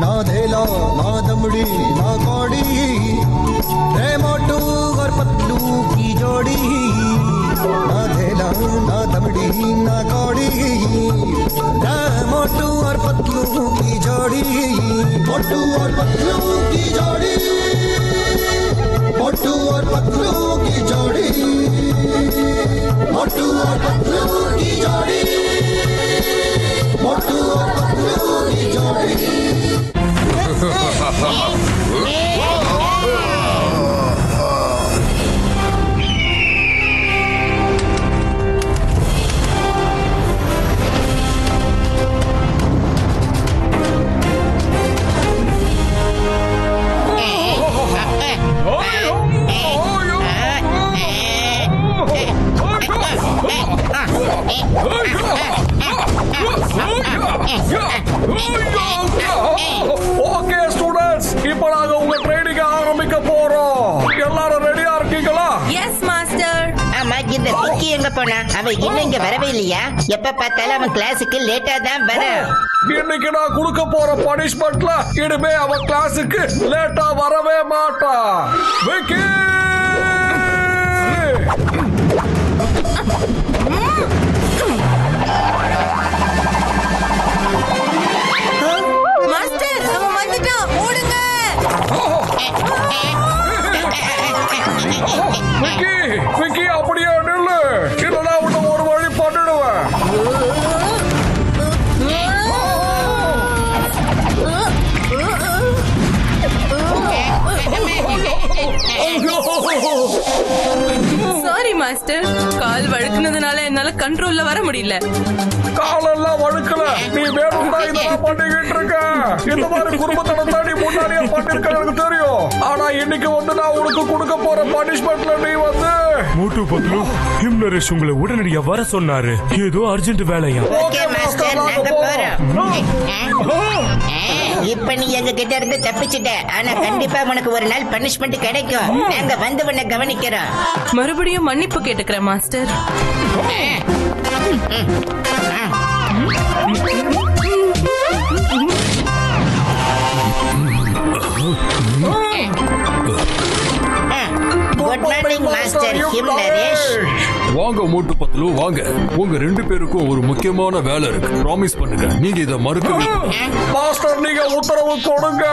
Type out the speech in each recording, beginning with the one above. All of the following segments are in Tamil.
ना धेला ना दमड़ी ना कौड़ी रे मोटू और पतलू की जोड़ी ना धेला ना दमड़ी ना कौड़ी रे मोटू और पतलू की जोड़ी मोटू और पतलू की जोड़ी मोटू और पतलू की जोड़ी मोटू और पतलू की जोड़ी मोटू और पतलू की जोड़ी ஓகே ஸ்டூடண்ட்ஸ், இப்போ நாங்க உங்க ட்ரைனிங் ஆரம்பிக்க போறோம். எல்லாரும் ரெடியா இருக்கீங்களா? Yes master. ஆமா, இந்த விக்கி எங்க போனா? அவன் இன்னும் இங்க வரவே இல்லையா? எப்ப பார்த்தாலும் அவன் கிளாஸுக்கு லேட்டா தான் வரான். இன்னைக்கு நான் கொடுக்க போற பனிஷ்மெண்ட்ல இனிமே அவன் கிளாஸுக்கு லேட்டா வரவே மாட்டான். விக்கி! மாஸ்டர், அவன் வந்துட்டான். ஓடுங்க. விக்கி, விக்கி அப்படியே நில்லு. இல்லனா உன்னை ஒரு வழி பண்ணிடுவேன். சாரி மாஸ்டர், கால் வழுக்குனதுனால என்னால கண்ட்ரோல்ல வர முடியல. காலெல்லாம் வழுக்கல, நீ வேணும்டா இதெல்லாம் பண்ணிக்கிட்டு இருக்க. இந்த மாதிரி குடும்பத்தோட நீ முன்னாடியே பண்ணிருக்க எனக்கு தெரியும். ஆனா இன்னைக்கு வந்து நான் உனக்கு கொடுக்க போற பனிஷ்மெண்ட்ல நீ வந்து மோட்டு பத்லு ஹிம்னரேஷ் உங்களை உடனடியா வர சொன்னாரு. ஏதோ அர்ஜென்ட் வேலையா? ஓகே மாஸ்டர், நாங்க போறோம். இப்ப நீ எங்க கிட்ட இருந்து தப்பிச்சிட்ட. ஆனா கண்டிப்பா உனக்கு ஒரு நாள் பனிஷ்மெண்ட் கிடைக்கும். நாங்க வந்து உன்னை கவனிக்கிறோம். மறுபடியும் மன்னிப்பு கேட்டுக்கிறேன் மாஸ்டர். குட் மார்னிங் மாஸ்டர் ஹிம்னரேஷ். வாங்க மோட்டு பத்லு, வாங்க. உங்க ரெண்டு பேருக்கும் ஒரு முக்கியமான வேலை இருக்கு. ப்ராமிஸ் பண்ணுங்க, நீங்க இதை மறுக்கவே. மாஸ்டர், நீங்க உத்தரவு கொடுங்க.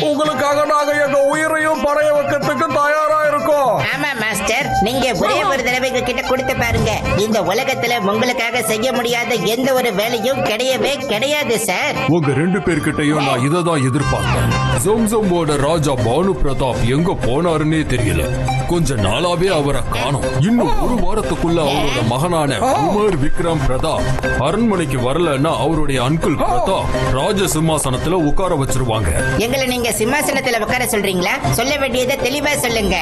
உங்களுக்காக நாங்க எங்க உயிரையும் படைய வைக்கிறதுக்கு தயாரா இருக்கோம். ஆமா மாஸ்டர், நீங்க ஒரே ஒரு தடவை கிட்ட கொடுத்து பாருங்க. இந்த உலகத்துல உங்களுக்காக செய்ய முடியாத எந்த ஒரு வேலையும் கிடையவே கிடையாது சார். உங்க ரெண்டு பேர்கிட்டையும் நான் இதை தான் எதிர்பார்த்தேன். ஜோம்ஜோமோட ராஜா பானு பிரதாப் எங்க போனாருன்னே தெரியல. கொஞ்ச நாளாவே அவரை காணோம். இன்னும் ஒரு வாரத்துக்குள்ள அவரோட மகனான உமர் விக்ரம் பிரதாப் அரண்மனைக்கு வரலன்னா அவருடைய அங்கிள் பிரதாப் ராஜ சிம்மாசனத்துல உட்கார வச்சிருவாங்க. எங்களை நீங்க சிம்மாசனத்துல உட்கார சொல்றீங்களா? சொல்ல வேண்டியதை தெளிவா சொல்லுங்க.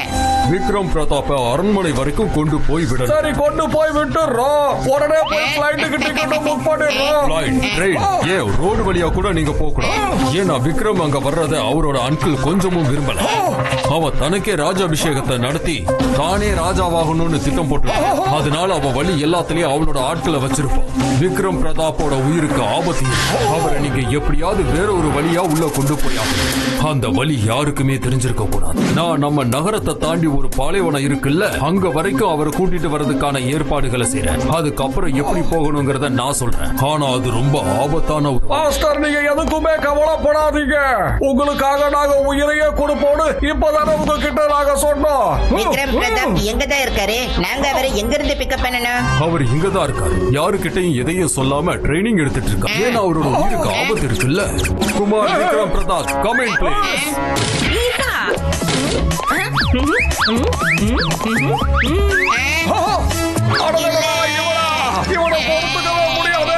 விக்ரம் பிரதாப்ப அரண்மனை வரைக்கும் கொண்டு போய் விடணும். சரி, கொண்டு போய் விட்டுறோம். உடனே போய் ஃளைட்டுக்கு டிக்கெட் புக் பண்ணிடுறோம். ஃளைட், ட்ரெயின், ஏன் ரோடு வழியா கூட நீங்க போக கூடாது. ஏன்னா விக்ரம் அங்க வர்றத அவரோட அங்கிள் கொஞ்சமும் விரும்பல. அவன் தனக்கே ராஜாபிஷேகத்தை நடத்தி தானே ராஜாவாகணும்னு திட்டம் போட்டு, அதனால அவன் வழி எல்லாத்திலயும் அவனோட ஆட்களை வச்சிருப்பான். விக்ரம் பிரதாப்போட உயிருக்கு ஆபத்து. அவரை நீங்க எப்படியாவது வேற ஒரு வழியா உள்ள கொண்டு போய் அந்த வழி யாருக்குமே தெரிஞ்சிருக்க கூடாது. நான் நம்ம நகரத்தை தாண்டி ஒரு பாலைவனம் இருக்குல்ல, அங்க வரைக்கும் அவரை கூட்டிட்டு வர்றதுக்கான ஏற்பாடுகளை செய்றேன். அதுக்கப்புறம் எப்படி போகணுங்கிறத நான் சொல்றேன். ஆனா அது ரொம்ப ஆபத்தான ஒரு. மாஸ்டர், நீங்க எதுக்குமே கவலைப்படாதீங்க. உங்களுக்காக நாங்க உயிரையே கொடுப்போம்னு இப்பதானே உங்ககிட்ட நாங்க சொன்னோம். விக்ரம் பிரதாப் எங்கதான் இருக்காரு? நாங்க அவரை எங்க இருந்து பிக்கப் பண்ணணும்? அவர் இங்கதான் இருக்காரு. யாருக்கிட்டையும் எதையும் சொல்லாம ட்ரைனிங் எடுத்துட்டு இருக்காரு. ஏன்னா அவரோட உயிருக்கு ஆபத்து இருக்குல்ல. Kumar Vikram Pratap, come in please. இவனை பொறுத்துக்கவே முடியாது.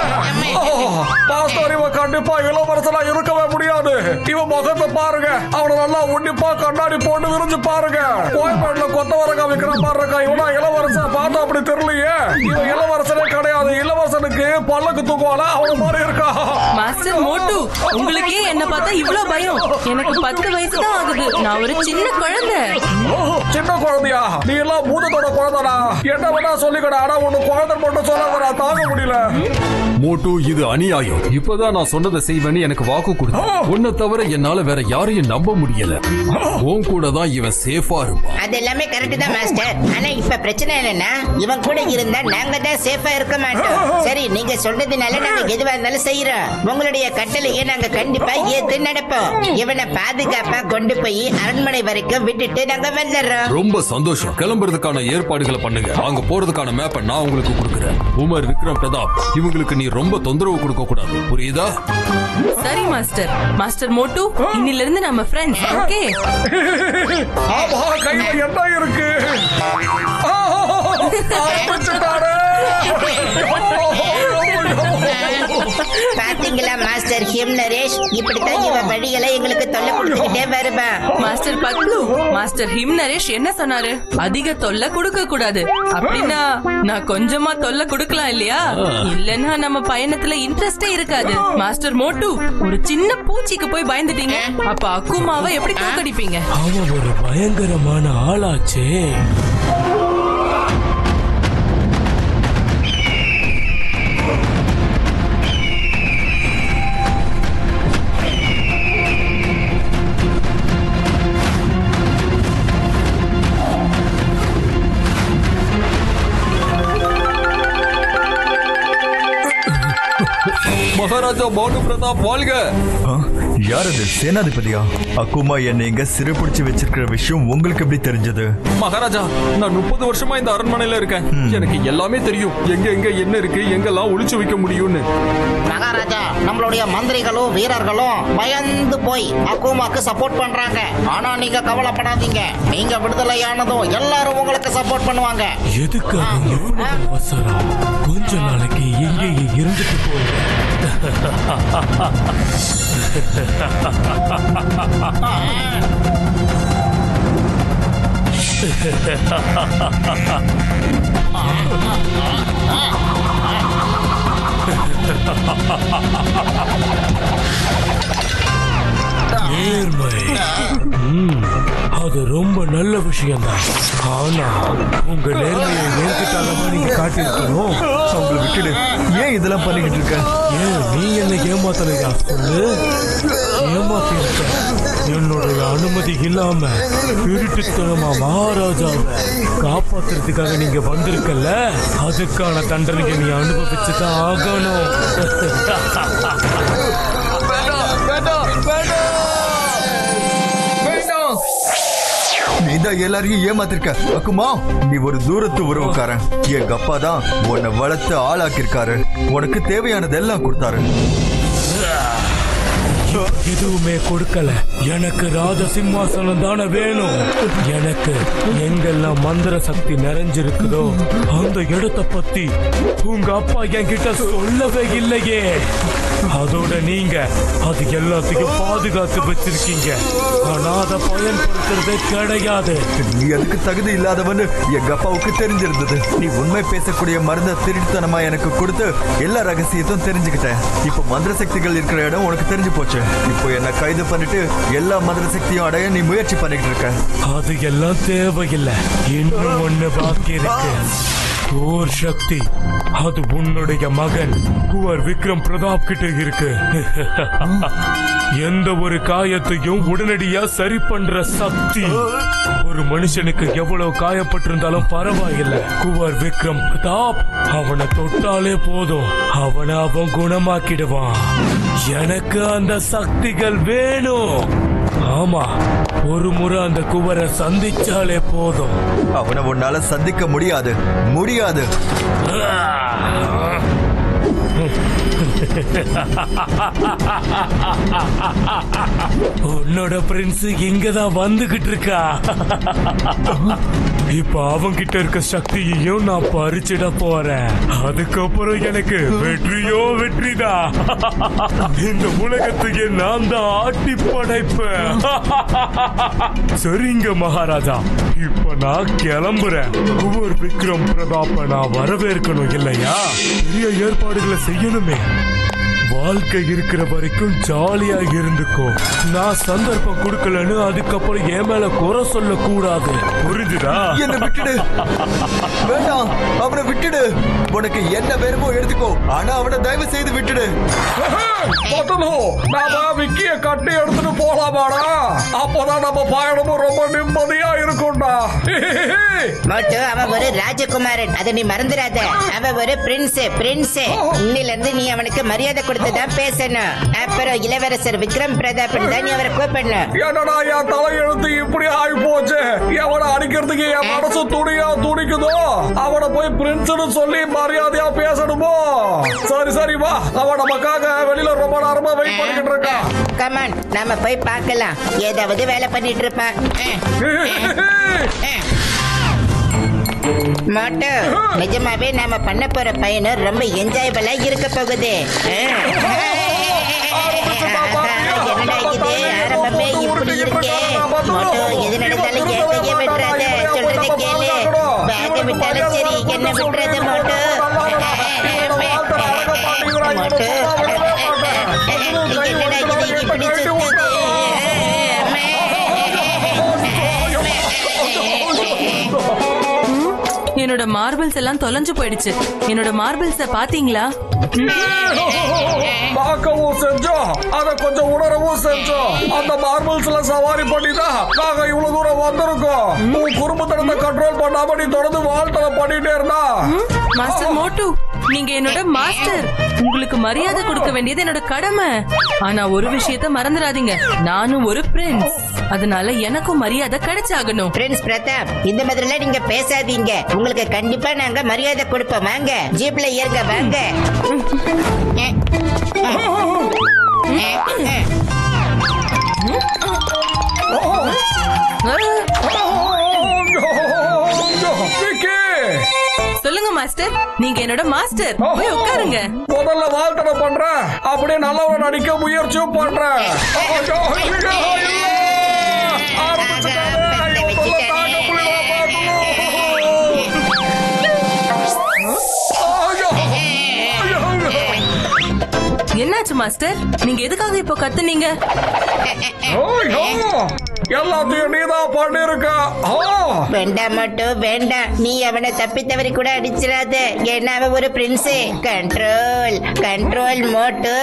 மாஸ்டர், இவன் கண்டிப்பா இளவரசனா இருக்கவே முடியாது. இவன் முகத்தை பாருங்க. அவனை நல்லா உன்னிப்பா கண்ணாடி போட்டு விரிஞ்சு பாருங்க. கோயம்பேடுல கொத்தவரங்க விக்கிற மாதிரி இருக்கா. இவனா இளவரசன் பார்த்தா அப்படி தெரியலையே. இவன் இளவரசனே கிடையாது. இளவரசனுக்கு பல்லக்கு தூக்குவால அவன மாதிரி இருக்கா. மாஸ்டர் மோட்டு, உங்களுக்கே என்ன பார்த்தா இவ்வளவு பயம்? எனக்கு 10 வயசு தான் ஆகுது. நான் ஒரு சின்ன குழந்தை. சின்ன குழந்தையா? நீ எல்லாம் பூதத்தோட குழந்தைடா. என்ன வேணா சொல்லிக்கடா. ஆனா ஒண்ணு குழந்தை மட்டும் சொல்லாத, நான் தாங்க முடியல. மோட்டு, இது அநியாயம். இப்பதான் நான் சொன்னதை செய்வேன்னு எனக்கு வாக்கு கொடுத்தேன். உன்னை தவிர என்னால வேற யாரையும் நம்ப முடியல. உன் கூட தான் இவன் சேஃபா இருப்பான். அது எல்லாமே கரெக்ட் தான் மாஸ்டர். ஆனா இப்ப பிரச்சனை என்னன்னா இவன் கூட இருந்தா நாங்க தான் சேஃபா இருக்க மாட்டோம். சரி, நீங்க சொல்றதுனால நாங்க எதுவா இருந்தாலும் செய்யறோம். உங்களுடைய கட்டளையை நாங்க கண்டிப்பா ஏத்து நடப்போம். இவனை பாதுகாப்பா கொண்டு போய் அரண்மனை வரைக்கும் விட்டுட்டு நாங்க வந்துடுறோம். ரொம்ப சந்தோஷம். கிளம்புறதுக்கான ஏற்பாடுகளை பண்ணுங்க. அங்க போறதுக்கான மேப்பை நான் உங்களுக்கு கொடுக்குறேன். உமர், விக்ரம், பிரதாப் இவங்களுக்கு நீ ரொம்ப தொந்தரவு கொடுக்க கூடாது, புரியுதா? சரி மாஸ்டர். மாஸ்டர் மோட்டு, இன்னில இருந்து நம்ம ஃப்ரெண்ட்ஸ். ஓகே? ஆமா, கையில என்ன இருக்கு? ஆரம்பிச்சுட்டாரு. பாத்தீங்களா மாஸ்டர் ஹிம் நரேஷ், இப்படித்தான் இவன் வழிகளை எங்களுக்கு தொல்லை கொடுத்துக்கிட்டே வருவா. Master Patlu, master him Naresh என்ன சொன்னாரு? அதிக தொல்லை கொடுக்க கூடாது அப்படின்னா நான் கொஞ்சமா தொல்லை கொடுக்கலாம் இல்லையா? இல்லன்னா நம்ம பயணத்துல இன்ட்ரெஸ்டே இருக்காது. மாஸ்டர் மோட்டு, ஒரு சின்ன பூச்சிக்கு போய் பயந்துட்டீங்க, அப்ப அக்குமாவை எப்படி தோக்கடிப்பீங்க? அவன் ஒரு பயங்கரமான ஆளாச்சே. மகாராஜா பானு பிரதாப் வாழ்க. யார் அது? சேனாதிபதியா? அக்குமா என்னை இங்க சிறைப்பிடிச்சு வச்சிருக்கிற விஷயம் உங்களுக்கு எப்படி தெரிஞ்சது? மகாராஜா, நான் 30 வருஷமா இந்த அரண்மனையில இருக்கேன். எனக்கு எல்லாமே தெரியும். எங்க எங்க என்ன இருக்கு, எங்கெல்லாம் ஒளிச்சு வைக்க முடியும்னு. மகாராஜா, நம்மளுடைய மந்திரிகளும் வீரர்களும் பயந்து போய் அக்குமாக்கு சப்போர்ட் பண்றாங்க. ஆனா நீங்க கவலைப்படாதீங்க, நீங்க விடுதலையானதும் எல்லாரும் உங்களுக்கு சப்போர்ட் பண்ணுவாங்க. எதுக்காக எவ்வளவு அவசரம்? கொஞ்ச நாளைக்கு எங்கேயே இருந்துட்டு போங்க. நேர்மை அது ரொம்ப நல்ல விஷயம் தான். ஆனா உங்க நேர்மையை ஏற்கிட்டாலமா நீங்க காட்டிருக்கணும். அவங்களை விட்டுடு. ஏன் இதெல்லாம் பண்ணிக்கிட்டு இருக்க? ஏன் நீ என்ன ஏமாத்தலையா? சொல்லு. ஏமாத்திருக்க. என்னுடைய அனுமதி இல்லாம திருட்டுத்தனமா மகாராஜாவை காப்பாத்துறதுக்காக நீங்க வந்திருக்கல, அதுக்கான தண்டனையை நீ அனுபவிச்சுதான் ஆகணும். நீதான் எல்லாரையும் ஏமாத்திருக்க அக்குமா. நீ ஒரு தூரத்து உறவுக்காரன். எங்க அப்பா தான் உன்னை வளர்த்து ஆளாக்கிருக்காரு. உனக்கு தேவையானதெல்லாம் கொடுத்தாரு. எதுவுமே கொடுக்கல. எனக்கு ராஜ சிம்மாசனம் தானே வேணும். எனக்கு எங்கெல்லாம் மந்திர சக்தி நிறைஞ்சிருக்குதோ அந்த இடத்தை பத்தி உங்க அப்பா என்கிட்ட சொல்லவே இல்லையே. அதோட நீங்க அது எல்லாத்தையும் பாதுகாத்து வச்சிருக்கீங்க. ஆனா அதை பயன்படுத்துறதே கிடையாது. நீ அதுக்கு தகுதி இல்லாதவன்னு எங்க அப்பாவுக்கு தெரிஞ்சிருந்தது. நீ உண்மை பேசக்கூடிய மருந்த திருட்டுத்தனமா எனக்கு கொடுத்து எல்லா ரகசியத்தையும் தெரிஞ்சுக்கிட்டேன். இப்ப மந்திர சக்திகள் இருக்கிற இடம் உனக்கு தெரிஞ்சு போச்சு. இப்போ என்ன கைது பண்ணிட்டு எல்லா மந்திர சக்தியும் அடைய நீ முயற்சி பண்ணிட்டு இருக்க. அது எல்லாம் தேவையில்லை. இன்னும் ஒண்ணு பாக்கி இருக்கு. ஓர் சக்தி. அது உன்னுடைய மகன் குவர் விக்ரம் பிரதாப் கிட்ட இருக்கு. எந்த ஒரு காயத்தையும் உடனடியா சரி பண்ற சக்தி. ஒரு மனுஷனுக்கு எவ்வளவு காயப்பட்டிருந்தாலும் பரவாயில்லை, குவர் விக்ரம் பிரதாப் அவனை தொட்டாலே போதும், அவனை அவன் குணமாக்கிடுவான். எனக்கு அந்த சக்திகள் வேணும். ஆமா, ஒரு முறை அந்த குவரை சந்திச்சாலே போதும். அவனை உன்னால சந்திக்க முடியாது. உன்னோட பிரின்ஸ் இங்கதான் வந்துகிட்டு இருக்கா. இப்ப அவங்கிட்ட இருக்க சக்தியையும் நான் பறிச்சிட போறேன். அதுக்கப்புறம் எனக்கு வெற்றியோ வெற்றிதான். இந்த உலகத்துக்கு நான் தான் ஆட்டி படைப்பேன். சரிங்க மகாராஜா, இப்ப நான் கிளம்புறேன். குவர் விக்ரம் பிரதாப்ப நான் வரவேற்கணும் இல்லையா? பெரிய ஏற்பாடுகளை செய்யணுமே. வா வாழ்க்கை இருக்கிற வரைக்கும் ஜாலியா இருந்துக்கோ. நான் சந்தர்ப்பம் கொடுக்கலன்னு அதுக்கப்புறம் என் மேல குறை சொல்ல கூடாது, புரிஞ்சுதா? என்ன விட்டுடு, வேண்டாம், அவனை விட்டுடு. உனக்கு என்ன வேணுமோ எடுத்துக்கோ, ஆனா அவனை தயவு செய்து விட்டுடு. நாம விக்கிய கட்டி எடுத்துட்டு போலாமாடா? அப்பதான் நம்ம பயணமும் ரொம்ப நிம்மதியா இருக்கும்டா. மோட்டு அவன் ஒரு ராஜகுமாரன், அதை நீ மறந்துடாத. அவன் ஒரு பிரின்ஸ். இன்னில இருந்து நீ அவனுக்கு மரியாதை கொடுத்துதான் பேசணும். அப்புறம் இளவரசர் விக்ரம் பிரதாப் தான் நீ அவரை கூப்பிடணும். என்னடா என் தலையெழுத்து இப்படி ஆகி போச்சு? எவனை அடிக்கிறதுக்கு என் மனசு துடிக்குதோ அவனை போய் பிரின்ஸ்னு சொல்லி மரியாதையா பேசணுமோ? சரி வா, அவன் நமக்காக வெளியில ரொம்ப நேரமா வெயிட் பண்ணிட்டு இருக்கான். கமான், நாம போய் பார்க்கலாம். ஏதாவது வேலை பண்ணிட்டு இருப்பான். மோட்டு, நிஜமாவே நாம பண்ண போற பயணம் ரொம்ப என்ஜாயபிளா இருக்க போகுது. என்னடா இது, ஆரம்பமே இப்படி இருக்கே. மோட்டு, எது நடந்தாலும் என் கையை விட்டுறாத, சொல்றத கேளு. பேக விட்டாலும் சரி, என்ன விட்டுறது மோட்டு. மோட்டு, என்னடா இது இப்படி சுத்துது? என்னோட மார்பிள்ஸ் எல்லாம் தொலைஞ்சு போயிடுச்சு. என்னோட மார்பிள்ஸ பாத்தீங்களா? பார்க்கவும் செஞ்சோம், அத கொஞ்சம் உணரவும் செஞ்சோம். அந்த மார்பிள்ஸ்ல சவாரி பண்ணிதான் நாங்க இவ்வளவு தூரம் வந்திருக்கோம். உன் குடும்பத்தை கண்ட்ரோல் பண்ணாம நீ தொடர்ந்து வாழ்த்தல பண்ணிட்டே இருந்தா. மாஸ்டர் மோட்டு, நீங்க என்னோட மாஸ்டர். உங்களுக்கு மரியாதை கொடுக்க வேண்டியது என்னோட கடமை. ஆனா ஒரு விஷயத்த மறந்துடாதீங்க, நானும் ஒரு பிரின்ஸ். அதனால எனக்கும் மரியாதை கிடைச்சாகணும். பிரின்ஸ் பிரதாப், இந்த மாதிரிலாம் நீங்க பேசாதீங்க. உங்களுக்கு கண்டிப்பா நாங்க மரியாதை கொடுப்போம். வாங்க, ஜீப்ல ஏறுங்க, வாங்க. சொல்லுங்க மாஸ்டர், நீங்க என்னோட மாஸ்டர். போய் உட்காருங்க. முதல்ல வாழ்த்தனை பண்றேன், அப்படியே நல்லவன் நடிக்க முயற்சியும் பண்றேன். என்னாச்சு மாஸ்டர்? நீங்க எதுக்காக இப்ப கத்துனீங்க? எல்லாத்தையும் நீதான் பண்ணிருக்க. வேண்டாம் மட்டும் வேண்டாம். நீ அவனை தப்பி தவறி கூட அடிச்சிடாத. ஏன்னா அவன் ஒரு பிரின்ஸ். கண்ட்ரோல் மோட்டு.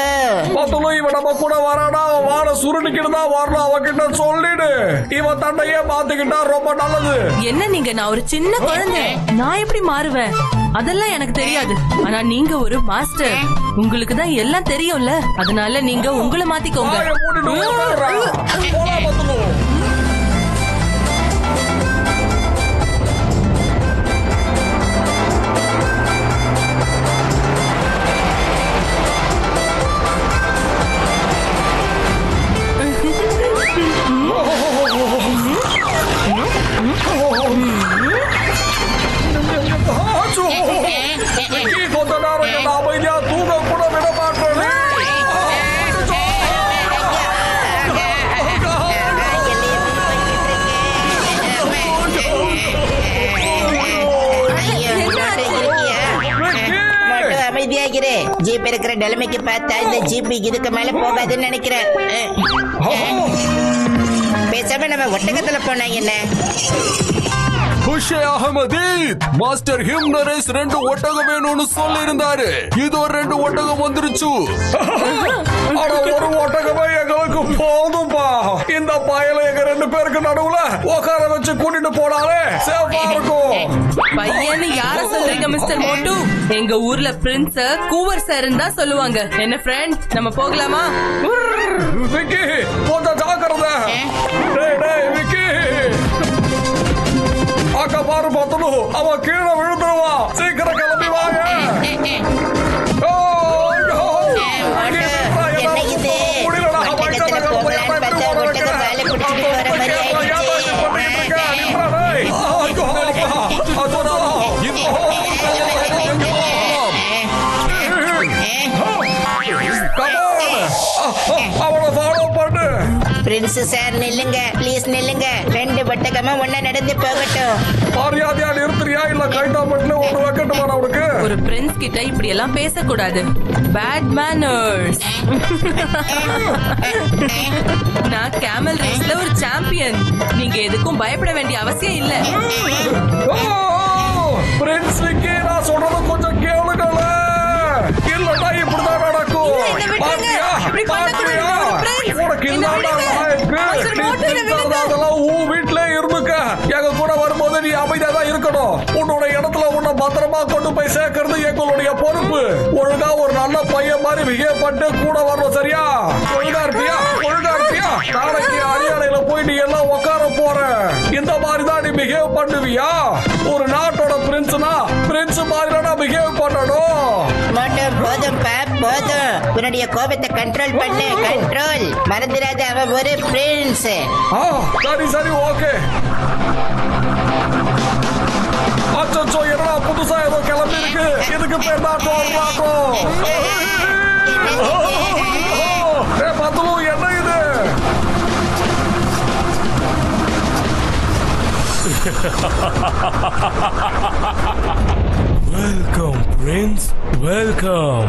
இவன் நம்ம கூட வரானா, வாழ சுருணிக்கிட்டு தான் வரலாம். அவகிட்ட சொல்லிடு, இவன் தண்டையே பாத்துக்கிட்டா ரொம்ப நல்லது. என்ன நீங்க, நான் ஒரு சின்ன குழந்தை, நான் எப்படி மாறுவேன்? அதெல்லாம் எனக்கு தெரியாது. ஆனா நீங்க ஒரு மாஸ்டர், உங்களுக்கு தான் எல்லாம் தெரியும்ல. அதனால நீங்க உங்களை மாத்திக்கோங்க. அமைதியா தூங்க கூட விட மாட்டேன். அமைதியாகிறே. ஜீப் இருக்கிற நிலைமைக்கு பார்த்தா இந்த ஜீப் இதுக்கு மேல போகாதுன்னு நினைக்கிறேன். பேசாம நம்ம ஒட்டகத்துல போனா என்ன? குஷே அகமதீத், மாஸ்டர் ஹிம்னரேஸ் 2 ஒட்டகம் வேணும்னு சொல்லி இருந்தாரு. இதோ 2 ஒட்டகம் வந்துருச்சு. ஒரு ஒட்டகமே எங்களுக்கு போதும்பா. இந்த பயல எங்க 2 பேருக்கு நடுவுல உட்கார வச்சு கூட்டிட்டு போனாலே சேஃபா இருக்கும். பையன்னு யார சொல்றீங்க மிஸ்டர் மோட்டு? எங்க ஊர்ல பிரின்ஸ் கூவர் சார்ன்னு தான் சொல்லுவாங்க. என்ன ஃப்ரெண்ட், நம்ம போகலாமா? விக்கி, கொஞ்சம் ஜாக்கிரதை. டேய் விக்கி, அக்கா பாரு பத்தனு, அவன் கீழே விழுந்துருவான். சீக்கிரம் கிளம்பி வாங்க. என்ன இது? ஒட்டகத்துல போகலான்னு பார்த்தா ஒட்டகம் வேலை பிடிச்சிட்டு போற மாதிரி ஆயிடுச்சு. அவனை ஃபாலோ பண்ணு. பிரின்ஸ் சார் நில்லுங்க, ப்ளீஸ் நில்லுங்க. 2 ஒட்டகமும் ஒண்ணா நடந்து போகட்டும். மரியாதையா நிறுத்துறியா இல்ல கைட்டாமட்ல ஒண்ணு வைக்கட்டுமா அவனுக்கு? ஒரு பிரின்ஸ் கிட்ட இப்படி எல்லாம் பேசக்கூடாது. Bad manners. நான் கேமல் ரேஸ்ல ஒரு சாம்பியன். நீங்க எதுக்கும் பயப்பட வேண்டிய அவசியம் இல்ல. பிரின்ஸ் விக்கி, நான் சொல்றது கொஞ்சம் கேளுங்களே. இல்லடா இப்படிதான் நடக்கும். பாத்தியா? பாத்தியா? உனக்கு அதெல்லாம் உன் வீட்டுல இருந்துக்க. எங்க கூட வரும்போது நீ அமைதியாதான் இருக்கணும். உன்னோட இடத்துல உன்னை பத்திரமா கொண்டு போய் சேர்க்கறது எங்களுடைய பொறுப்பு. ஒழுங்கா ஒரு நல்ல பையன் மாதிரி பிஹேவ் பண்ணிட்டு கூட வரணும், சரியா? ஒழுங்கா இருப்பியா? ஒழுங்கா இருப்பியா? நாளைக்கு அரியணையில போய் நீ எல்லாம் உட்கார போற. இந்த மாதிரி தான் நீ பிஹேவ் பண்ணுவியா? ஒரு நாட்டோட பிரின்ஸ்னா பிரின்ஸ் மாதிரி தான் பிஹேவ் பண்ணணும். போதும் போதும். உன்னுடைய கோபத்தை கண்ட்ரோல் பண்ணு, கண்ட்ரோல். மறந்துடாத, அவன் ஒரு பிரின்ஸ். சரி சரி, ஓகே. அச்சோ, என்னடா புதுசா ஏதோ கிளம்பி இருக்கு. இதுக்கு பேர் தான் டோர்னாடோ. பத்துலு, என்ன இது? Welcome Prince, welcome.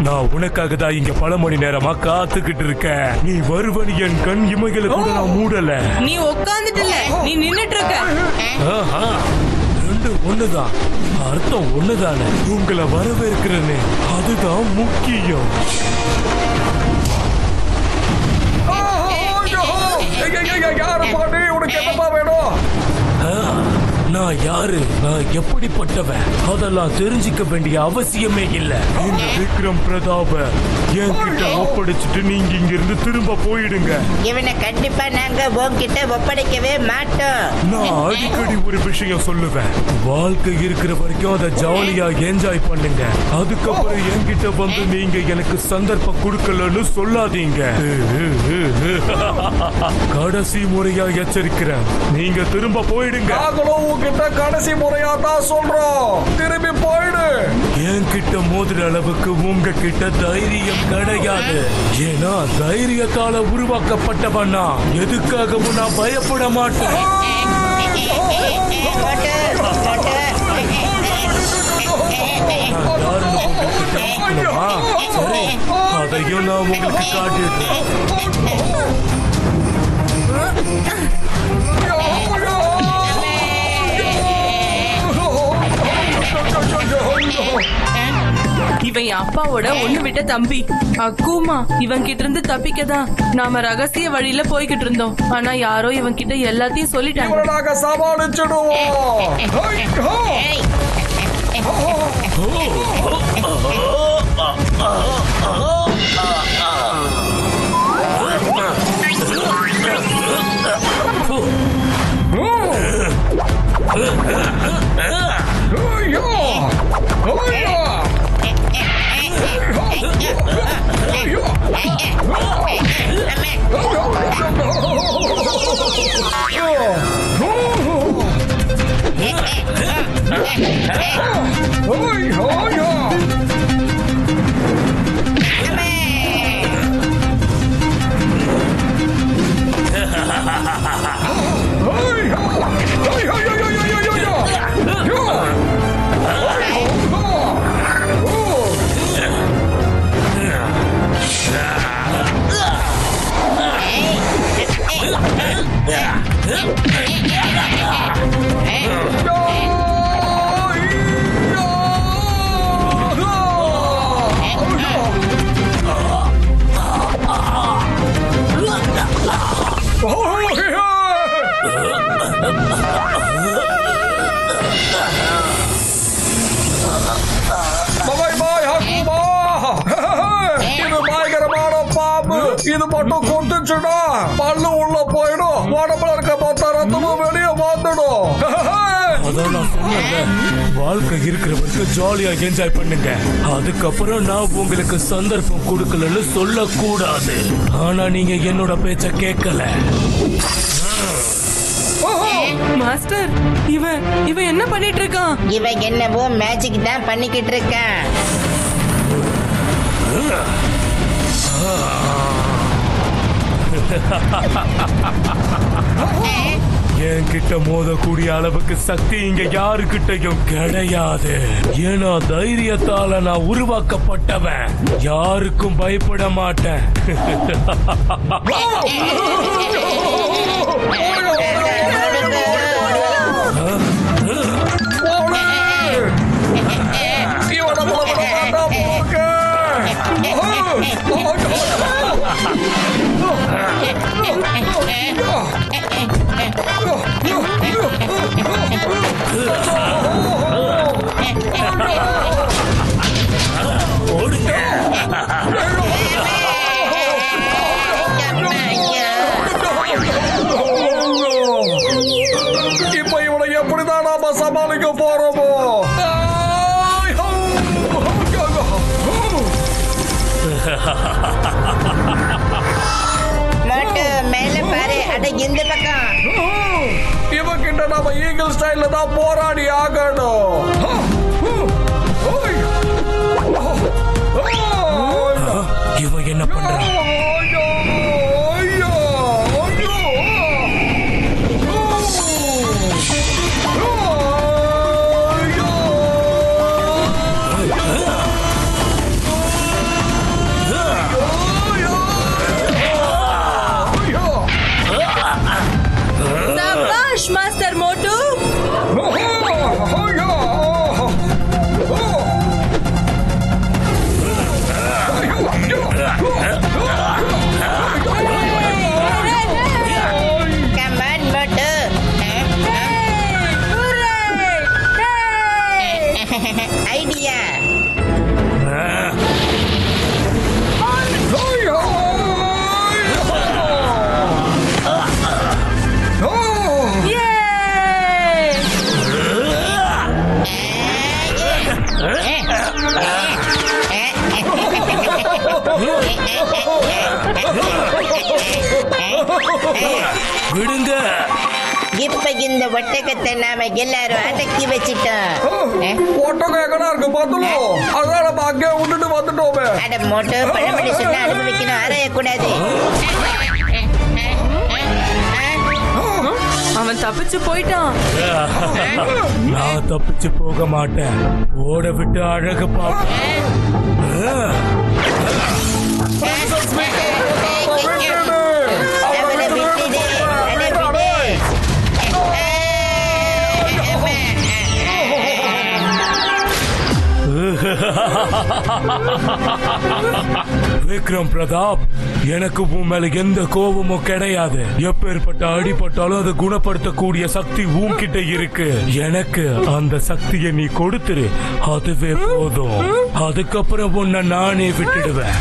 நான் உனக்காக தான் இங்க பல மணி நேரமா காத்துக்கிட்டு இருக்கேன். நீ வருவனி என் கண் இமைகளை கூட நான் மூடல. நீ உட்கார்ந்துட்டு இல்ல, நீ நின்னுட்டு இருக்க. ரெண்டு ஒண்ணுதான், அர்த்தம் ஒண்ணுதானே. உங்களை வரவேற்கிறேன்னு, அதுதான் முக்கியம். யாரு பாண்டி? உனக்கு என்னப்பா வேணும்? நான் யாரு, நான் எப்படிப்பட்டவன் அதெல்லாம் தெரிஞ்சுக்க வேண்டிய அவசியமே இல்ல. இந்த விக்ரம் பிரதாப என்கிட்ட ஒப்படைச்சிட்டு நீங்க இங்க இருந்து திரும்ப போயிடுங்க. இவனை கண்டிப்பா நாங்க உன்கிட்ட ஒப்படைக்கவே மாட்டோம். நான் அடிக்கடி ஒரு விஷயம் சொல்லுவேன். வாழ்க்கை இருக்கிற வரைக்கும் அதை ஜாலியா என்ஜாய் பண்ணுங்க. அதுக்கப்புறம் என்கிட்ட வந்து நீங்க எனக்கு சந்தர்ப்பம் கொடுக்கலன்னு சொல்லாதீங்க. கடைசி முறையா எச்சரிக்கிறேன், நீங்க திரும்ப போயிடுங்க. கிட்ட கடைசி முறையா தான் சொல்றோம், திரும்பி போயிடு. என்கிட்ட மோதுற அளவுக்கு உங்க கிட்ட தைரியம் கிடையாது. ஏன்னா தைரியத்தால உருவாக்கப்பட்டவனா எதுக்காகவும் நான் பயப்பட மாட்டேன். சரி, அதையும் நான் உங்களுக்கு காட்டிடுறேன். இவன் அப்பாவோட ஒண்ணு விட்ட தம்பி அக்கூமா. இவன் கிட்ட இருந்து தப்பிக்கதான் நாம ரகசிய வழியில போய்கிட்டு இருந்தோம். ஆனா யாரோ இவன் கிட்ட எல்லாத்தையும் சொல்லிட்டாங்க. சமாளிச்சிடுவோம். இது மட்டும் கொண்டுச்சுடா பல்லு உள்ள போயிடும், உடம்புல இருக்க மொத்த ரத்தமும் வெளியே வந்துடும். அதான் வாழ்க்கை இருக்கிற வரைக்கும் ஜாலியா என்ஜாய் பண்ணுங்க. அதுக்கப்புறம் நான் உங்களுக்கு சந்தர்ப்பம் கொடுக்கலன்னு சொல்லக்கூடாது. ஆனா நீங்க என்னோட பேச்ச கேட்கல. மாஸ்டர், இவன் என்ன பண்ணிட்டு இருக்கான்? இவன் என்னவோ மேஜிக் தான் பண்ணிக்கிட்டு இருக்கான். என்கிட்ட மோதக்கூடிய அளவுக்கு சக்தி இங்க யாருக்கிட்டையும் கிடையாது. ஏன்னா தைரியத்தால நான் உருவாக்கப்பட்டவன். யாருக்கும் பயப்பட மாட்டேன். இப்ப இவனை எப்படிதான் நாம சமாளிக்க போறோமோ? மேல பாரு, அட இந்த பக்கம். இவகிட்ட நாம ஈகிள் ஸ்டைல்ல தான் போராடி ஆகணும். இவன் என்ன பண்றான்? மாஸ்டர் மோட்டு, ஐடியா. விடுங்க. இப்ப இந்த ஒட்டகத்தை நாம எல்லாரும் அடக்கி வச்சிட்டோம். ஒட்டகம் எங்கடா இருக்கு பாத்துலோ? அதான் நம்ம அங்கே விட்டுட்டு வந்துட்டோமே. அட மோட்டோ, பழமொழி சொன்னா அனுபவிக்கணும், அறையக்கூடாது. அவன் தப்பிச்சு போயிட்டான். நான் தப்பிச்சு போக மாட்டேன். ஓட விட்டு அழகு பார்ப்பேன். விக்ரம் பிரதாப், எனக்கு உன் மேல எந்த கோபமும் கிடையாது. எப்பேற்பட்ட அடிபட்டாலும் அதை குணப்படுத்தக்கூடிய சக்தி உன்கிட்ட இருக்கு. எனக்கு அந்த சக்தியை நீ கொடுத்துரு, அதுவே போதும். அதுக்கப்புறம் உன்னை நானே விட்டுடுவேன்.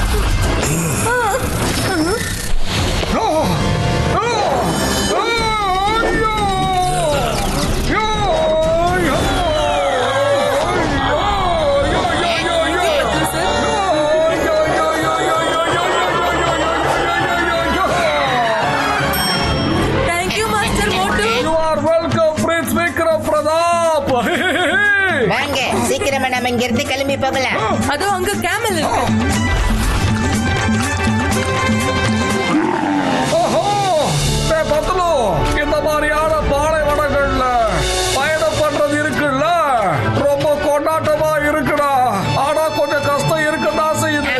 வாங்க, சீக்கிரமா நம்ம இங்க இருந்து கிளம்பி போகலாம். அதோ அங்க கேமல் இருக்கு. இந்த மாதிரியான பாலைவனங்கள்ல பயணம் பண்றது இருக்குல்ல, ரொம்ப கொண்டாட்டமா இருக்குடா. ஆனா கொஞ்சம் கஷ்டம் இருக்குதான் செய்யுது.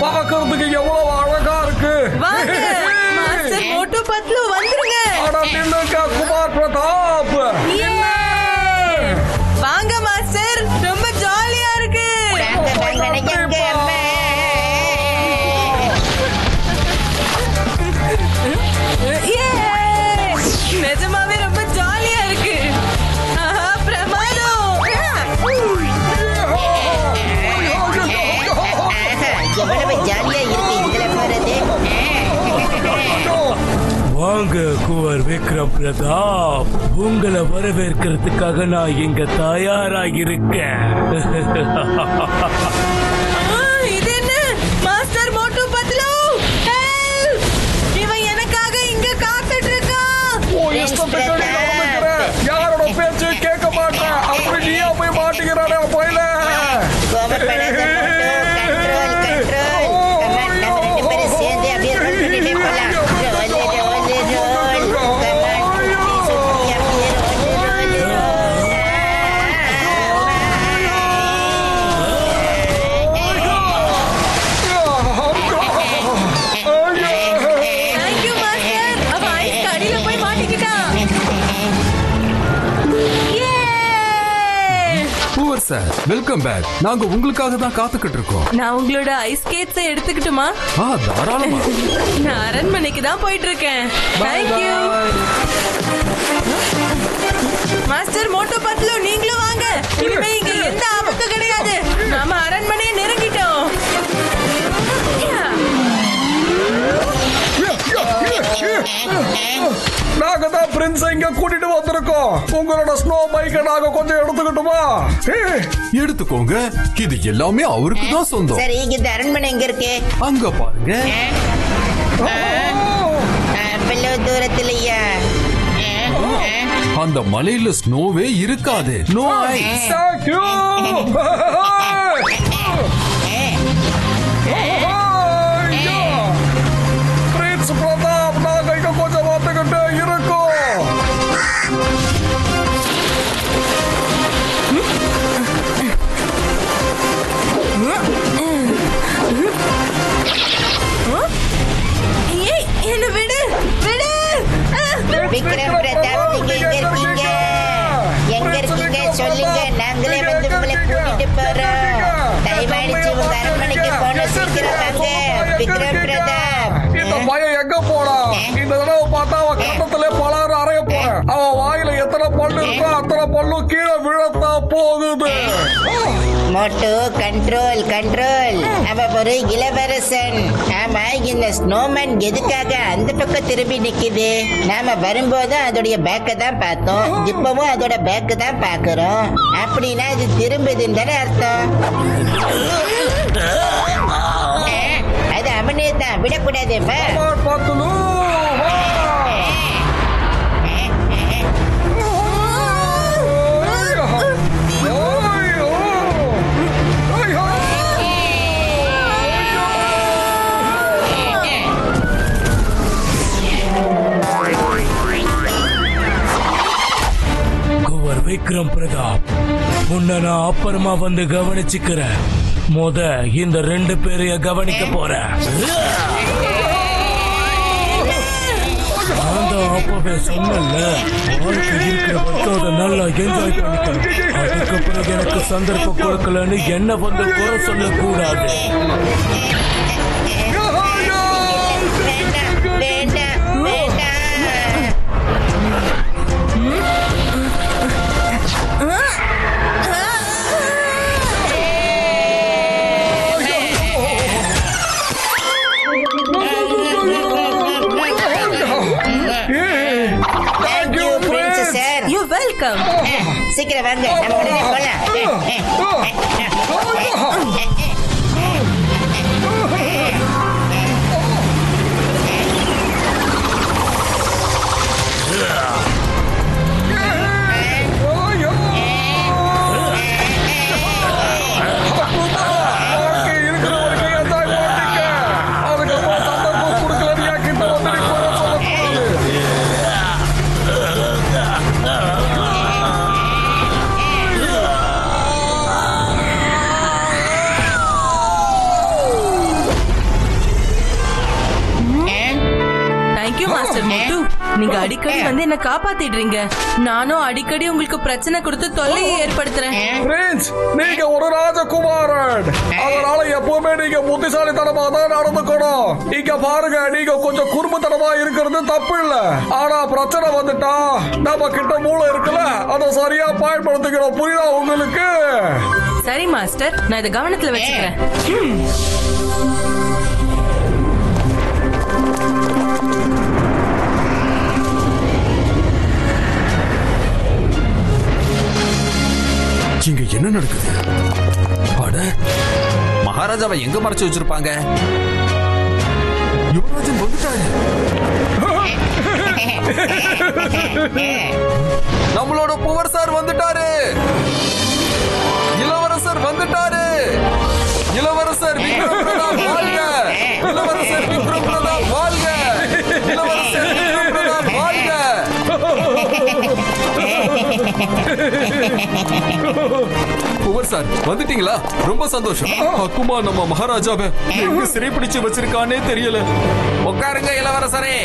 பார்க்கறதுக்கு எவ்வளவு அழகா இருக்கு. மாஸ்டர் மோட்டு பத்லு வந்துருங்க. ஆனா நில்லுங்க குமார் பிரதாப். வாங்க மாஸ்டர், ரொம்ப ஜாலியா இருக்கு. நிஜமாவே ரொம்ப ஜாலியா இருக்கு. பிரமாதம். எவ்வளவு ஜாலியா இருக்கு இதுல போறது. வாங்க குவர் விக்ரம் பிரதாப், உங்களை வரவேற்கிறதுக்காக நான் இங்க தயாராக இருக்கேன். இது என்ன மாஸ்டர் மோட்டு பத்லு? இவன் எனக்காக இங்க காத்துட்டு இருக்கான். யாரோட பேச்சு கேட்க மாட்டேன். அப்படி நீயா போய் மாட்டேங்கிறானே போயில. இளவரசர் வெல்கம் பேக். நாங்க உங்களுக்காக தான் காத்துக்கிட்டு இருக்கோம். நான் உங்களோட ஐஸ் ஸ்கேட்ஸை எடுத்துக்கிட்டுமா? தாராளமா. நான் அரண்மனைக்கு தான் போயிட்டு இருக்கேன். தேங்க்யூ மாஸ்டர் மோட்டோ பத்லு, நீங்களும் வாங்க. இனிமே இங்க எந்த ஆபத்தும் கிடையாது. நாம அரண்மனையை நெருங்கிட்டோம். நாங்க தான் பிரின்ஸ் இங்க கூட்டிட்டு வந்திருக்கோம். உங்களோட ஸ்னோ பைக்கை நாங்க கொஞ்சம் எடுத்துக்கிட்டுமா? எடுத்துக்கோங்க. இது எல்லாமே அவருக்கு தான் சொந்தம். சரி, இந்த அரண்மனை எங்க இருக்கு? அங்க பாருங்க. அவ்வளவு தூரத்திலயா? அந்த மலையில ஸ்னோவே இருக்காது. No ice. Thank you. Prince Pratap, நாங்க இங்க கொஞ்சம் வந்துகிட்டே இருக்கோம். என்ன விடு விடு. விக்ரம் பிரதாப், நீங்க எங்க இருக்கீங்க? எங்க இருக்கீங்க சொல்லுங்க, நாங்களே வந்து உங்களை கூட்டிட்டு போறோம். டைம் ஆயிடுச்சு, உங்க அரண்மனைக்கு போன சீக்கிரம் வாங்க. விக்ரம் பிரதாப், இந்த பையன் எங்க போறான்? இந்த தடவை பார்த்தா அவன் கட்டத்திலே பலாறு அறைய போறேன். அவன் வாயில எத்தனை பல்லு இருக்கோ அத்தனை பல்லும் கீழே விழத்தான் போகுது. மோட்டோ கண்ட்ரோல் கண்ட்ரோல். அவ ஒரு இளவரசன். ஆமா, இந்த ஸ்னோமேன் எதுக்காக அந்த பக்கம் திரும்பி நிக்குது? நாம வரும்போது அதோடைய பேக்க தான் பார்த்தோம், இப்பவும் அதோட பேக்க தான் பாக்குறோம். அப்படின்னா இது திரும்புதுன்னு தானே அர்த்தம். அது அவனே தான், விடக்கூடாது. பத்துலு விக்ரம் பிரதாப், உன்னை நான் அப்புறமா வந்து கவனிச்சுக்கிறேன். இந்த 2 பேரையும் கவனிக்க போறேன். நான் தான் அப்பவே சொன்னல, வாழ்க்கை இருக்கிற பத்தோட நல்லா என்ஜாய் பண்ணிக்கணும். அதுக்கு பிறகு எனக்கு சந்தர்ப்பம் கொடுக்கலன்னு என்ன வந்து குறை சொல்லக்கூடாது. வெல்கம். சீக்கிரம் வாங்க, நம்ம உடனே போலாம். நீங்க அடிக்கடி வந்து என்ன காப்பாத்திடுறீங்க. நானும் அடிக்கடி உங்களுக்கு பிரச்சனை கொடுத்து தொல்லையை ஏற்படுத்துறேன். பிரின்ஸ், நீங்க ஒரு ராஜகுமாரன், அதனால எப்பவுமே நீங்க புத்திசாலித்தனமா தான் நடந்துக்கணும். இங்க பாருங்க, நீங்க கொஞ்சம் குறும்புத்தனமா இருக்கிறது தப்பு இல்ல. ஆனா பிரச்சனை வந்துட்டா நம்ம கிட்ட மூளை இருக்குல்ல, அதை சரியா பயன்படுத்திக்கிறோம். புரியுதா உங்களுக்கு? சரி மாஸ்டர், நான் இதை கவனத்துல வச்சுக்கிறேன். இங்க என்ன நடக்குது? அட, மகாராஜாவை எங்க மறைச்சு வச்சிருப்பாங்க? யுவராஜன் வந்துட்டாரு. நம்மளோட புவர்சார் வந்துட்டாரு. இளவரசர் வந்துட்டாரு. இளவரசர் விக்ரம் பிரதாப் வாழ்க! இளவரசர் விக்ரம் பிரதாப் வாழ்க! இளவரசர் விக்ரம் பிரதாப் வாழ்க! குவர் சார் வந்துட்டீங்களா? ரொம்ப சந்தோஷம். அக்குமா நம்ம மகாராஜாவை எங்க சிறைப்பிடிச்சு வச்சிருக்கானே தெரியல. உட்காருங்க இளவரசரே.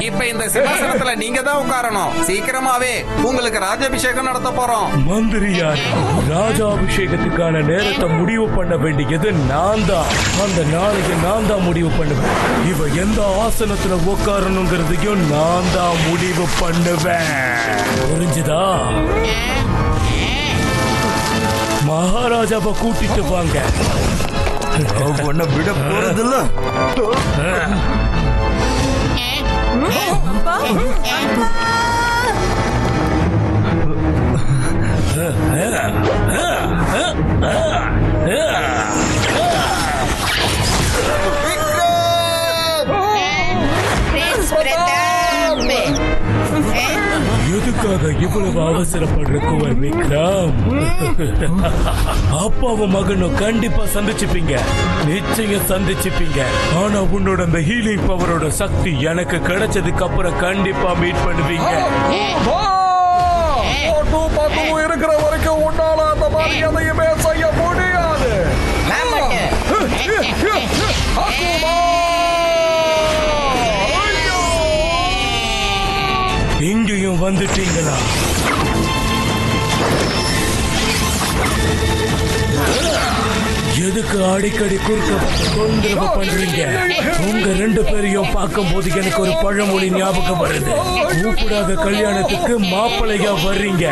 இப்ப இந்த சிம்மாசனத்துல நீங்க தான் உட்காரணும். சீக்கிரமாவே உங்களுக்கு ராஜாபிஷேகம் நடத்த போறோம். மந்திரியார், ராஜாபிஷேகத்துக்கான நேரத்தை முடிவு பண்ண வேண்டியது நான் தான். அந்த நாளைக்கு நான் தான் முடிவு பண்ணுவேன். இவ எந்த ஆசனத்துல உட்காரணுங்கிறதையும் நான் தான் முடிவு பண்ணுவேன். புரிஞ்சுதா? மகாராஜாவை கூட்டிட்டு வாங்க. உன்னை விட போறதில்ல. எதுக்காக இவ்வளவு அவசரப்படுற குவர் விக்ரம்? அப்பாவும் மகனும் கண்டிப்பா சந்திச்சுப்பீங்க, நிச்சயம் சந்திச்சுப்பீங்க. ஆனா உன்னோட அந்த ஹீலிங் பவரோட சக்தி எனக்கு கிடைச்சதுக்கு அப்புறம் கண்டிப்பா மீட் பண்ணுவீங்க. இருக்கிற வரைக்கும் உன்னால அந்த மாதிரி எதையுமே செய்ய முடியாது. இங்கேயும் வந்துட்டீங்களா? எதுக்கு அடிக்கடி குறுக்க தொந்தரவு பண்றீங்க? உங்க ரெண்டு பேரையும் பார்க்கும் போது எனக்கு ஒரு பழமொழி ஞாபகம் வருது. கூப்பிடாத கல்யாணத்துக்கு மாப்பிள்ளையா வர்றீங்க.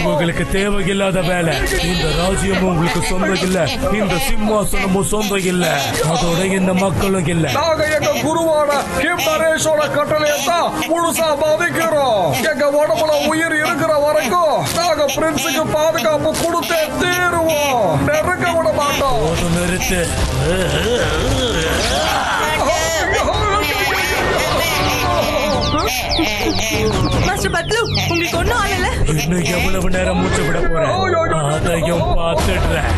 உங்களுக்கு தேவையில்லாத வேலை. இந்த ராஜ்யமும் உங்களுக்கு சொந்தம் இல்ல, இந்த சிம்மாசனமும் சொந்தம் இல்ல, அதோட இந்த மக்களும் இல்ல. நாங்க எங்க குருவான கிம் நரேஷோட கட்டளையத்தான் முழுசா மதிக்கிறோம். எங்க உடம்புல உயிர் இருக்கிற வரைக்கும் நாங்க பிரின்ஸுக்கு பாதுகாப்பு கொடுத்தே தீருவோம். நெருங்க விட மாட்டோம். நிறுத்து. மாஸ்டர் பத்லு, உங்களுக்கு ஒண்ணும் ஆகல. இன்னும் எவ்வளவு நேரம் மூச்சு விட போறேன், அதையும் பார்த்துடுறேன்.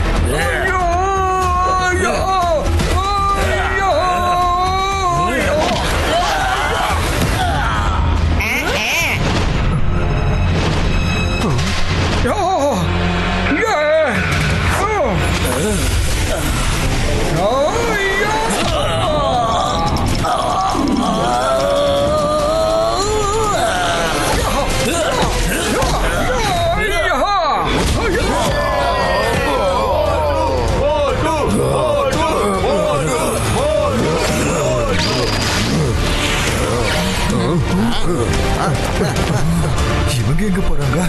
இவங்க எங்க போறாங்க?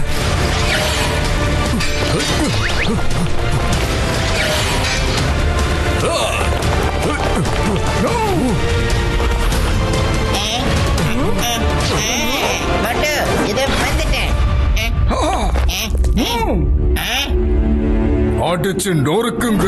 அடிச்சு நொறுக்குங்க.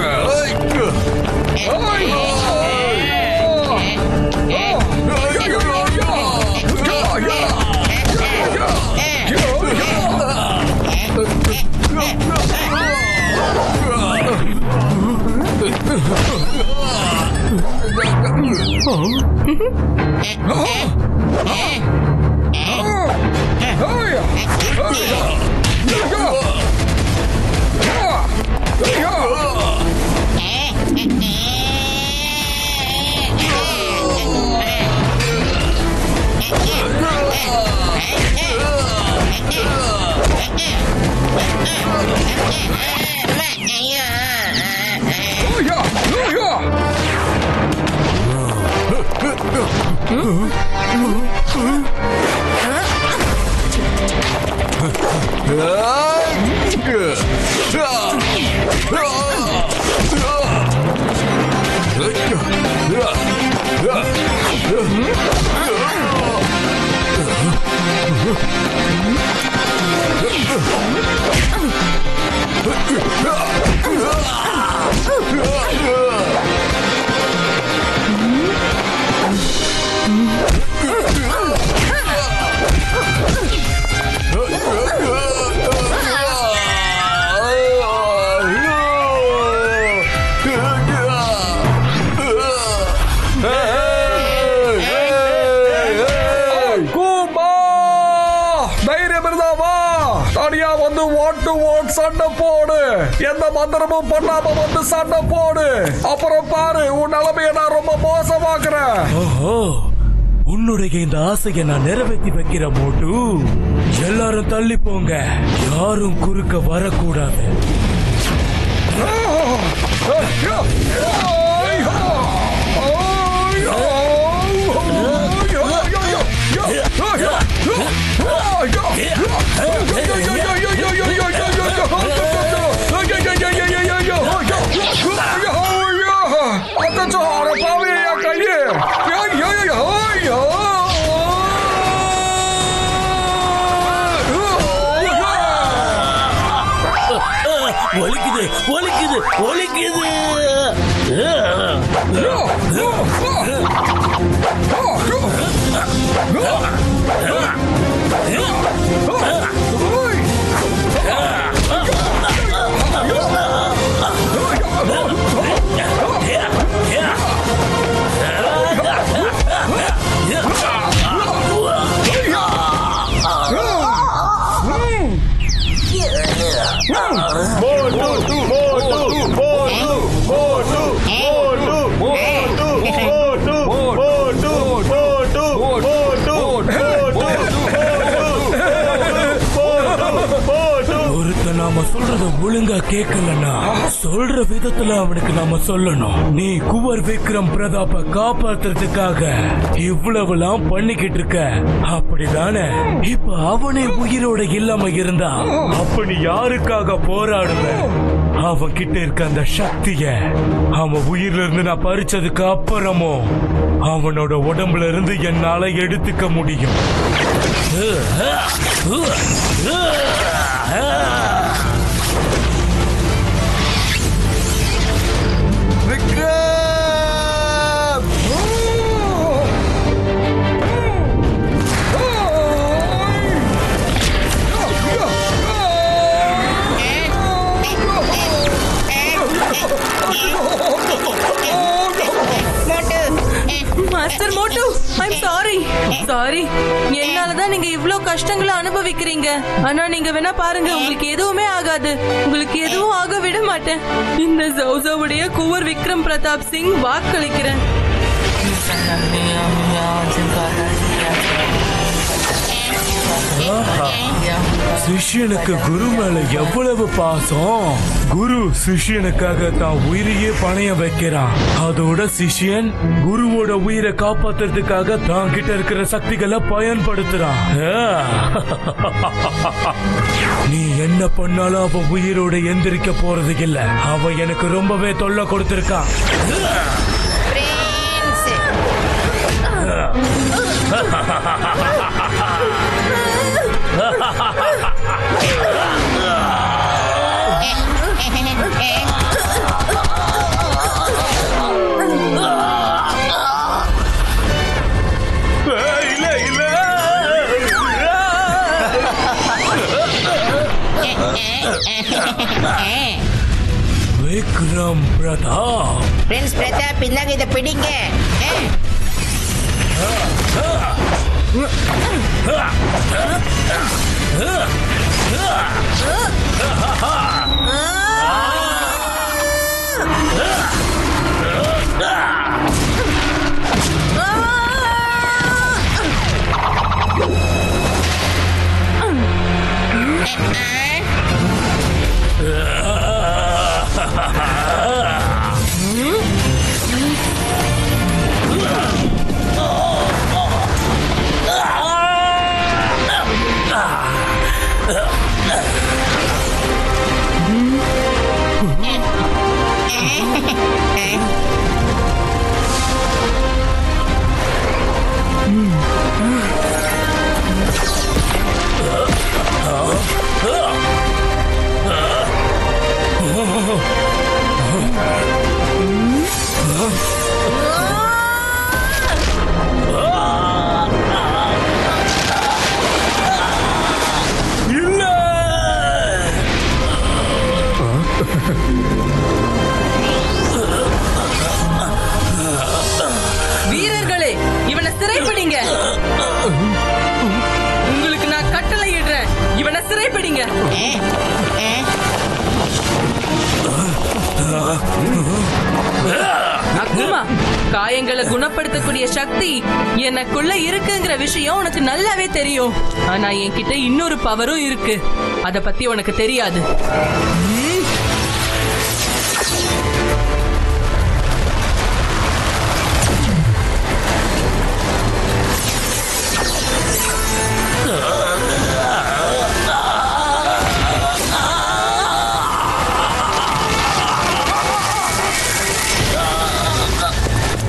1 to 1 சண்டை போடு. எந்த மந்திரமும் பண்ணாம வந்து சண்டை போடு. அப்புறம் பாரு உன் நிலைமையை நான் ரொம்ப மோசமாக்குறேன். ஓஹோ, உன்னுடைய இந்த ஆசையை நான் நிறைவேற்றி வைக்கிற மோட்டு. எல்லாரும் தள்ளி போங்க, யாரும் குறுக்க வரக்கூடாது. ஒலிக்குது ஒலிக்குது ஒலிக்குது. நாம சொல்றத ஒழுங்கா கேட்கலன்னா சொல்ற விதத்துல அவனுக்கு நாம சொல்லணும். நீ குவர் விக்ரம் பிரதாப்ப காப்பாத்துறதுக்காக இவ்வளவுலாம் பண்ணிக்கிட்டு இருக்க, அப்படிதானே? இப்ப அவனே உயிரோட இல்லாம இருந்தா அப்ப நீ யாருக்காக போராடுவ? அவன் கிட்ட இருக்க அந்த சக்திய அவன் உயிர்ல இருந்து நான் பறிச்சதுக்கு அப்புறமும் அவனோட உடம்புல இருந்து என்னால எடுத்துக்க முடியும். Master Motu, I'm sorry. என்னாலதான் நீங்க இவ்ளோ கஷ்டங்களை அனுபவிக்கிறீங்க. ஆனா நீங்க வேணா பாருங்க, உங்களுக்கு எதுவுமே ஆகாது. உங்களுக்கு எதுவும் ஆக விட மாட்டேன். இந்த ஜவுஜவுடைய குவர் விக்ரம் பிரதாப் சிங் வாக்களிக்கிறேன். சிஷ்யனுக்கு குரு மேல எவ்வளவு பாசம்! குரு சிஷ்யனுக்காக தான் உயிரையே பணையம் வைக்கிறான். அதோட சிஷ்யன் குருவோட உயிரை காப்பாத்துறதுக்காக தான் கிட்ட இருக்கிற சக்திகளை பயன்படுத்துறான். நீ என்ன பண்ணாலும் அவன் உயிரோட எந்திரிக்க போறது இல்ல. அவன் எனக்கு ரொம்பவே தொல்லை கொடுத்திருக்கான். விக்ரம் பிரதாப், பிரின்ஸ் பிரதாப், இந்தாங்க இதை பிடிங்க. வீரர்களே, இவனை சிறைப்பிடிங்க. உங்களுக்கு நான் கட்டளை இடுறேன், இவனை சிறைப்பிடிங்க. குடிங்க. அக்குமா, காயங்களை குணப்படுத்தக்கூடிய சக்தி எனக்குள்ள இருக்குங்கிற விஷயம் உனக்கு நல்லாவே தெரியும். ஆனா என்கிட்ட இன்னொரு பவரும் இருக்கு. அத பத்தி உனக்கு தெரியாது.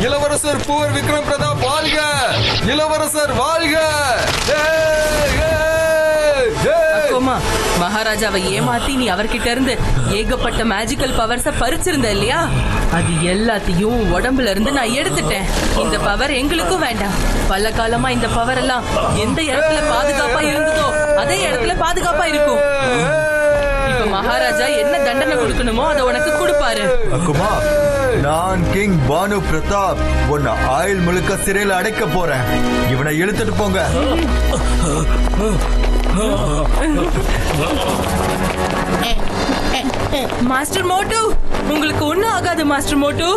இளவரசர் புவர் விக்ரம் பிரதாப் வாழ்க! இளவரசர் வாழ்க! மகாராஜாவை ஏமாத்தி நீ அவர்கிட்ட இருந்து ஏகப்பட்ட மேஜிக்கல் பவர்ஸ பறிச்சிருந்த இல்லையா? அது எல்லாத்தையும் உடம்புல இருந்து நான் எடுத்துட்டேன். இந்த பவர் எங்களுக்கும் வேண்டாம். பல காலமா இந்த பவர் எல்லாம் எந்த இடத்துல பாதுகாப்பா இருந்ததோ அதே இடத்துல பாதுகாப்பா இருக்கும். இப்ப மகாராஜா என்ன தண்டனை கொடுக்கணுமோ அதை உனக்கு கொடுப்பாரு. அக்குமா, நான் கிங் பானு பிரதாப் உன்னை ஆயுள் முழுக்க சிறையில் அடைக்க போறேன். இவனை இழுத்துட்டு போங்க. மாஸ்டர் மோட்டு, உங்களுக்கு ஒண்ணும் ஆகாது மாஸ்டர் மோட்டு.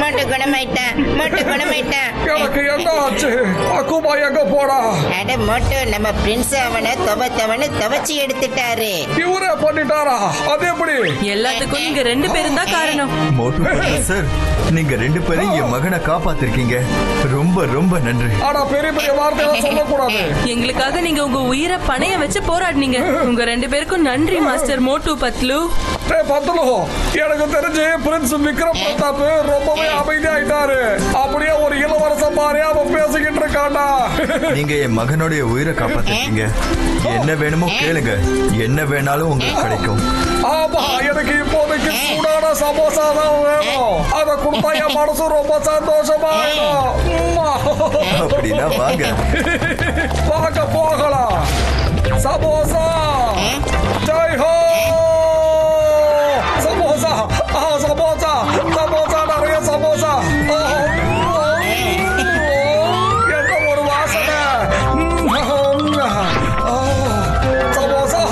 மோட்டு குணமாயிட்டான், மோட்டு குணமாயிட்டான். எனக்கு என்ன ஆச்சு? அக்குமா எங்க போடா? அட மோட்டு, நம்ம பிரின்ஸ் அவனை துவச்சு எடுத்துட்டாரு. இவரே பண்ணிட்டாரா? அது எப்படி? எல்லாத்துக்கும் நீங்க 2 பேரும் தான் காரணம். மோட்டு சார், நீங்க 2 பேரும் என் மகனை காப்பாத்திருக்கீங்க. ரொம்ப ரொம்ப நன்றி. ஆனா பெரிய பெரிய வார்த்தைகள் சொல்லக்கூடாது. எங்களுக்காக நீங்க உங்க உயிரை பணைய வச்சு போராடினீங்க. உங்க 2 பேருக்கும் நன்றி மாஸ்டர் மோட்டு பத்லு. பத்லு, எனக்கு தெரிஞ்சு பிரின்ஸ் விக்ரம் பிரதாப் ரொம்பவே அமைதியாயிட்டாரு. அப்படியே ஒரு இளவரச மாதிரியா அவன் பேசிக்கிட்டு இருக்காண்டா. நீங்க என் மகனுடைய உயிரை காப்பாத்திருக்கீங்க. என்ன வேணுமோ கேளுங்க, என்ன வேணாலும் உங்களுக்கு கிடைக்கும். ஆமா, எனக்கு இப்போதைக்கு சூடான சமோசா தான் வேணும். அதை கொடுத்தா என் மனசு ரொம்ப சந்தோஷமா இருக்கும். அப்படின்னா வாங்க வாங்க போகலாம். சமோசா ஜெய் ஹோ! சமோசா, சமோசா, சமோசா, நிறைய சமோசா. என்ன ஒரு வாசனை! சமோசா.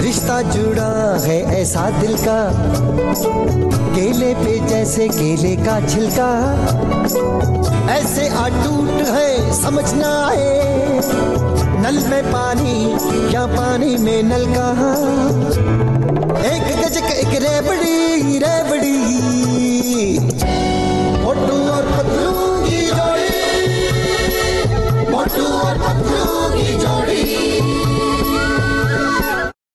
रिश्ता जुड़ा है ऐसा दिल का, केले पे जैसे केले का छिलका, ऐसे अटूट है समझ ना आए, नल में पानी या पानी में नल का, एक गजक एक रेवड़ी रेवड़ी